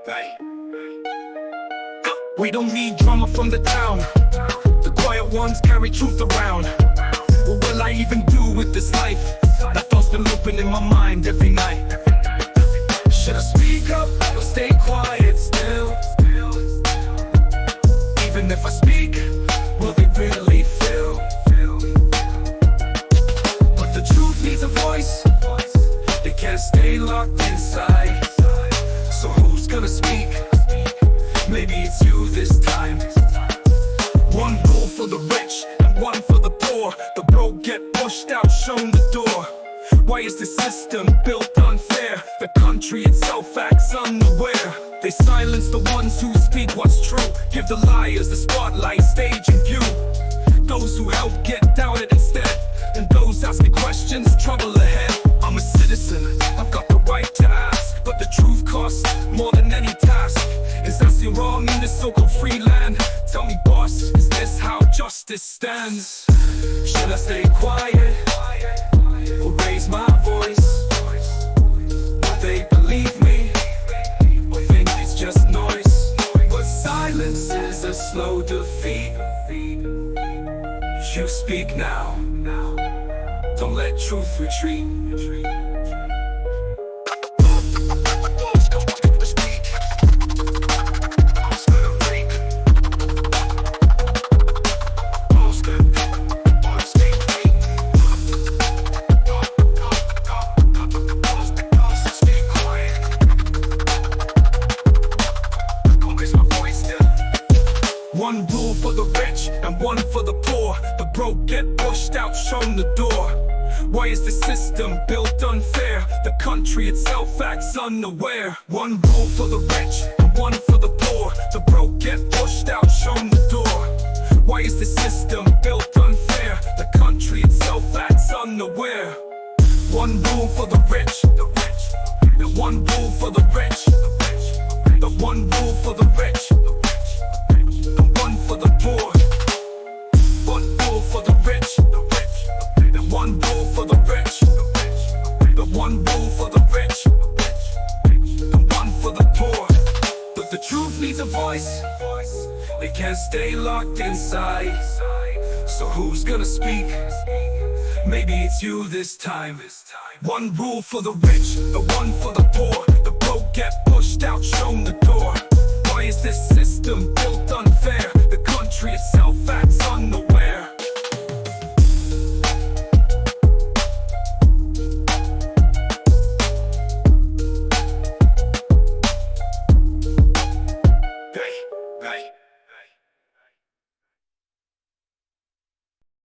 Hey. We don't need drama from the town. The quiet ones carry truth around. What will I even do with this life? That thought's been looping in my mind every night. Should I speak up or stay quiet still? Even if I speak, will they really feel? But the truth needs a voice. They can't stay locked inside. So who's gonna speak? Maybe it's you this time. One rule for the rich and one for the poor. The broke get pushed out, shown the door. Why is the system built unfair? The country itself acts unaware. They silence the ones who speak what's true. Give the liars the spotlight, stage and view. Those who help get doubted instead, and those asking questions, trouble ahead. I'm a citizen, I've got the right to ask, but the truth costs more than any task. Is that still wrong in this so-called free land? Tell me, boss, is this how justice stands? Should I stay quiet or raise my voice? Would they believe me or think it's just noise? But silence is a slow defeat. You speak now, don't let truth retreat. One rule for the rich and one for the poor. The broke get pushed out, shown the door. Why is the system built unfair? The country itself acts unaware. One rule for the rich and one for the poor. The broke get pushed out, shown the door. Why is the system built unfair? The country itself acts unaware. One rule for the rich, and one rule for the rich. The one rule for the rich, for the poor. One rule for the rich, and one rule for the rich. The one rule for the rich, and one for the poor. But the truth needs a voice. They can't stay locked inside. So who's gonna speak? Maybe it's you this time. One rule for the rich, the one for the poor. The broke get pushed out, shown the door. Why is this system built unfair? The country itself acts unaware.